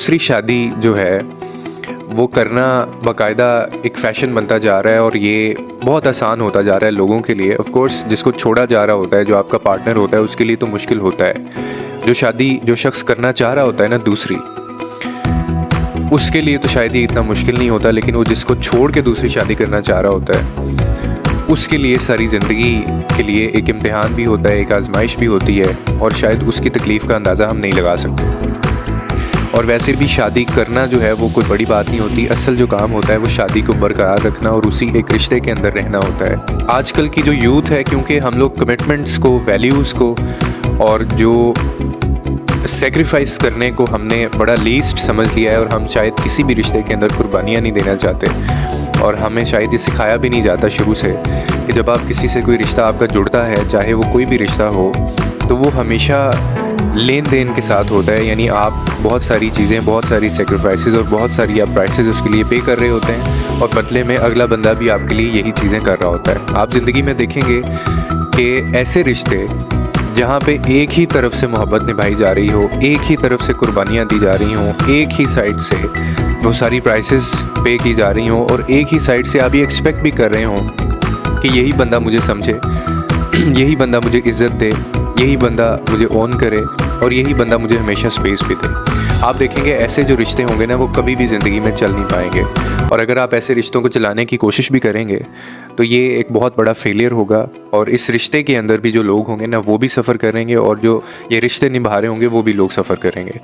दूसरी शादी जो है वो करना बाकायदा एक फ़ैशन बनता जा रहा है और ये बहुत आसान होता जा रहा है लोगों के लिए। ऑफ़ कोर्स जिसको छोड़ा जा रहा होता है, जो आपका पार्टनर होता है, उसके लिए तो मुश्किल होता है। जो शादी जो शख्स करना चाह रहा होता है ना दूसरी, उसके लिए तो शायद ही इतना मुश्किल नहीं होता, लेकिन वो जिसको छोड़ के दूसरी शादी करना चाह रहा होता है उसके लिए सारी ज़िंदगी के लिए एक इम्तिहान भी होता है, एक आजमाइश भी होती है और शायद उसकी तकलीफ़ का अंदाज़ा हम नहीं लगा सकते। और वैसे भी शादी करना जो है वो कोई बड़ी बात नहीं होती। असल जो काम होता है वो शादी को बरकरार रखना और उसी एक रिश्ते के अंदर रहना होता है। आजकल की जो यूथ है, क्योंकि हम लोग कमिटमेंट्स को, वैल्यूज़ को और जो सेक्रीफाइस करने को हमने बड़ा लीस्ट समझ लिया है और हम शायद किसी भी रिश्ते के अंदर कुर्बानियाँ नहीं देना चाहते। और हमें शायद ये सिखाया भी नहीं जाता शुरू से कि जब आप किसी से कोई रिश्ता आपका जुड़ता है, चाहे वो कोई भी रिश्ता हो, तो वो हमेशा लेन देन के साथ होता है। यानी आप बहुत सारी चीज़ें, बहुत सारी सेक्रीफाइसेस और बहुत सारी आप प्राइसेस उसके लिए पे कर रहे होते हैं और बदले में अगला बंदा भी आपके लिए यही चीज़ें कर रहा होता है। आप ज़िंदगी में देखेंगे कि ऐसे रिश्ते जहाँ पे एक ही तरफ से मोहब्बत निभाई जा रही हो, एक ही तरफ से कुर्बानियाँ दी जा रही हों, एक ही साइड से वो सारी प्राइसेस पे की जा रही हों और एक ही साइड से आप ये एक्सपेक्ट भी कर रहे हों कि यही बंदा मुझे समझे, यही बंदा मुझे इज़्ज़त दे, यही बंदा मुझे ऑन करे और यही बंदा मुझे हमेशा स्पेस भी दे। आप देखेंगे ऐसे जो रिश्ते होंगे ना वो कभी भी ज़िंदगी में चल नहीं पाएंगे। और अगर आप ऐसे रिश्तों को चलाने की कोशिश भी करेंगे तो ये एक बहुत बड़ा फेलियर होगा और इस रिश्ते के अंदर भी जो लोग होंगे ना वो भी सफ़र करेंगे और जो ये रिश्ते निभा रहे होंगे वो भी लोग सफ़र करेंगे।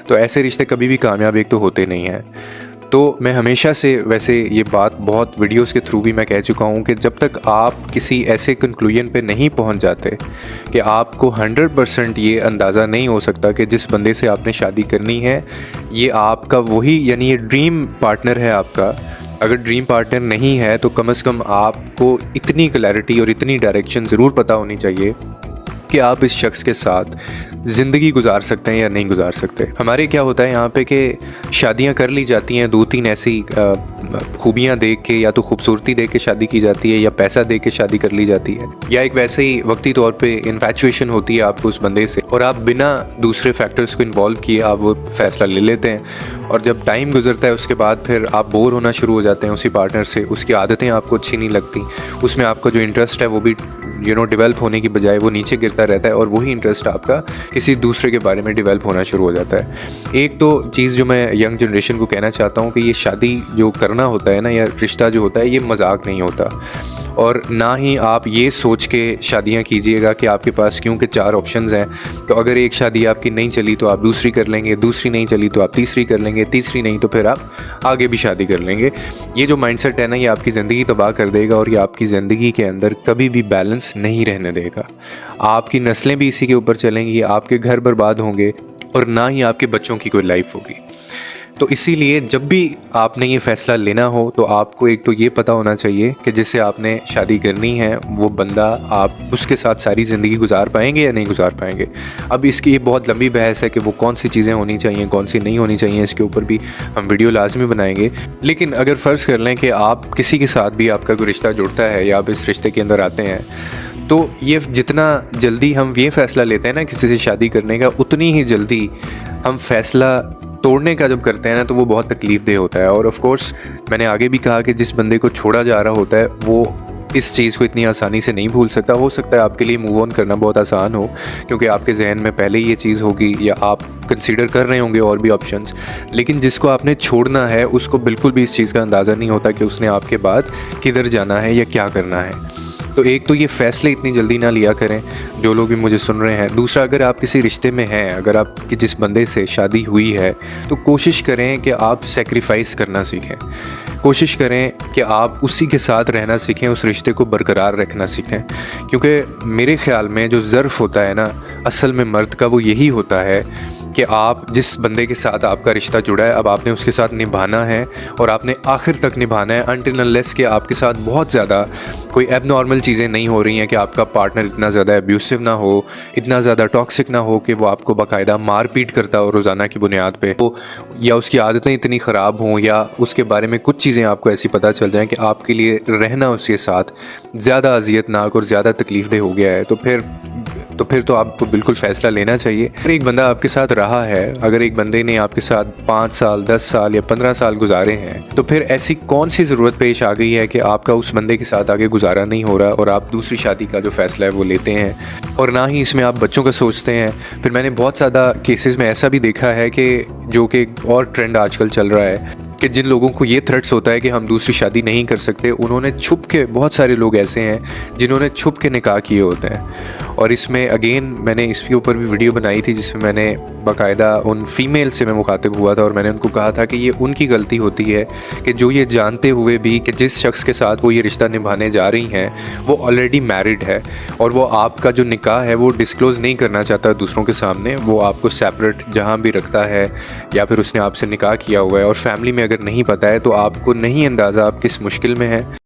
तो ऐसे रिश्ते कभी भी कामयाब एक तो होते नहीं हैं। तो मैं हमेशा से वैसे ये बात बहुत वीडियोस के थ्रू भी मैं कह चुका हूँ कि जब तक आप किसी ऐसे कंक्लूजन पे नहीं पहुँच जाते कि आपको 100% ये अंदाज़ा नहीं हो सकता कि जिस बंदे से आपने शादी करनी है ये आपका वही, यानी ये ड्रीम पार्टनर है आपका। अगर ड्रीम पार्टनर नहीं है तो कम से कम आपको इतनी क्लैरिटी और इतनी डायरेक्शन ज़रूर पता होनी चाहिए कि आप इस शख्स के साथ ज़िंदगी गुजार सकते हैं या नहीं गुजार सकते। हमारे क्या होता है यहाँ पे कि शादियाँ कर ली जाती हैं, 2-3 ऐसी खूबियाँ देख के, या तो खूबसूरती देख के शादी की जाती है या पैसा देख के शादी कर ली जाती है, या एक वैसे ही वक्ती तौर पे इन्फैचुएशन होती है आपको उस बंदे से और आप बिना दूसरे फैक्टर्स को इन्वॉल्व किए आप वो फ़ैसला ले लेते हैं। और जब टाइम गुजरता है उसके बाद फिर आप बोर होना शुरू हो जाते हैं उसी पार्टनर से, उसकी आदतें आपको अच्छी नहीं लगती, उसमें आपका जो इंटरेस्ट है वो भी डेवलप होने की बजाय वो नीचे गिरता रहता है और वही इंटरेस्ट आपका किसी दूसरे के बारे में डेवलप होना शुरू हो जाता है। एक तो चीज़ जो मैं यंग जनरेशन को कहना चाहता हूँ कि ये शादी जो करना होता है ना, या रिश्ता जो होता है, ये मजाक नहीं होता। और ना ही आप ये सोच के शादियाँ कीजिएगा कि आपके पास क्योंकि 4 ऑप्शंस हैं, तो अगर एक शादी आपकी नहीं चली तो आप दूसरी कर लेंगे, दूसरी नहीं चली तो आप तीसरी कर लेंगे, तीसरी नहीं तो फिर आप आगे भी शादी कर लेंगे। ये जो माइंडसेट है ना, ये आपकी ज़िंदगी तबाह कर देगा और ये आपकी ज़िंदगी के अंदर कभी भी बैलेंस नहीं रहने देगा। आपकी नस्लें भी इसी के ऊपर चलेंगी, आपके घर बर्बाद होंगे और ना ही आपके बच्चों की कोई लाइफ होगी। तो इसीलिए जब भी आपने ये फ़ैसला लेना हो तो आपको एक तो ये पता होना चाहिए कि जिससे आपने शादी करनी है वो बंदा, आप उसके साथ सारी ज़िंदगी गुजार पाएंगे या नहीं गुजार पाएंगे। अब इसकी ये बहुत लंबी बहस है कि वो कौन सी चीज़ें होनी चाहिए, कौन सी नहीं होनी चाहिए, इसके ऊपर भी हम वीडियो लाजमी बनाएंगे। लेकिन अगर फ़र्ज़ कर लें कि आप किसी के साथ भी आपका कोई रिश्ता जुड़ता है या आप इस रिश्ते के अंदर आते हैं, तो ये जितना जल्दी हम ये फ़ैसला लेते हैं ना किसी से शादी करने का, उतनी ही जल्दी हम फ़ैसला तोड़ने का जब करते हैं ना तो वो बहुत तकलीफ़देह होता है। और ऑफ़ कोर्स मैंने आगे भी कहा कि जिस बंदे को छोड़ा जा रहा होता है वो इस चीज़ को इतनी आसानी से नहीं भूल सकता। हो सकता है आपके लिए मूव ऑन करना बहुत आसान हो क्योंकि आपके जहन में पहले ही ये चीज़ होगी या आप कंसीडर कर रहे होंगे और भी ऑप्शंस, लेकिन जिसको आपने छोड़ना है उसको बिल्कुल भी इस चीज़ का अंदाज़ा नहीं होता कि उसने आपके बाद किधर जाना है या क्या करना है। तो एक तो ये फ़ैसले इतनी जल्दी ना लिया करें जो लोग भी मुझे सुन रहे हैं। दूसरा, अगर आप किसी रिश्ते में हैं, अगर आपकी जिस बंदे से शादी हुई है तो कोशिश करें कि आप सेक्रीफाइस करना सीखें। कोशिश करें कि आप उसी के साथ रहना सीखें, उस रिश्ते को बरकरार रखना सीखें। क्योंकि मेरे ख़्याल में जो ज़र्फ़ होता है ना असल में मर्द का, वो यही होता है कि आप जिस बंदे के साथ आपका रिश्ता जुड़ा है अब आपने उसके साथ निभाना है और आपने आखिर तक निभाना है, अनटिल अनलेस कि आपके साथ बहुत ज़्यादा कोई एबनॉर्मल चीज़ें नहीं हो रही हैं, कि आपका पार्टनर इतना ज़्यादा एब्यूसिव ना हो, इतना ज़्यादा टॉक्सिक ना हो कि वो आपको बाकायदा मार पीट करता हो रोज़ाना की बुनियाद पे हो, या उसकी आदतें इतनी ख़राब हों, या उसके बारे में कुछ चीज़ें आपको ऐसी पता चल जाएँ कि आपके लिए रहना उसके साथ ज़्यादा अजियतनाक और ज़्यादा तकलीफ़देह हो गया है। तो फिर तो फिर तो आपको बिल्कुल फ़ैसला लेना चाहिए। अगर एक बंदा आपके साथ रहा है, अगर एक बंदे ने आपके साथ 5 साल, 10 साल या 15 साल गुजारे हैं, तो फिर ऐसी कौन सी ज़रूरत पेश आ गई है कि आपका उस बंदे के साथ आगे गुजारा नहीं हो रहा और आप दूसरी शादी का जो फ़ैसला है वो लेते हैं, और ना ही इसमें आप बच्चों का सोचते हैं। फिर मैंने बहुत ज़्यादा केसेस में ऐसा भी देखा है कि जो कि और ट्रेंड आजकल चल रहा है कि जिन लोगों को ये थ्रेट्स होता है कि हम दूसरी शादी नहीं कर सकते, उन्होंने छुप के, बहुत सारे लोग ऐसे हैं जिन्होंने छुप के निकाह किए होते हैं। और इसमें अगेन मैंने इसके ऊपर भी वीडियो बनाई थी जिसमें मैंने बाकायदा उन फीमेल से मैं मुखातिब हुआ था और मैंने उनको कहा था कि ये उनकी गलती होती है कि जो ये जानते हुए भी कि जिस शख्स के साथ वो ये रिश्ता निभाने जा रही हैं वो ऑलरेडी मैरिड है और वो आपका जो निकाह है वो डिस्क्लोज़ नहीं करना चाहता दूसरों के सामने, वो आपको सेपरेट जहाँ भी रखता है या फिर उसने आपसे निकाह किया हुआ है और फैमिली में अगर नहीं पता है तो आपको नहीं अंदाज़ा आप किस मुश्किल में हैं।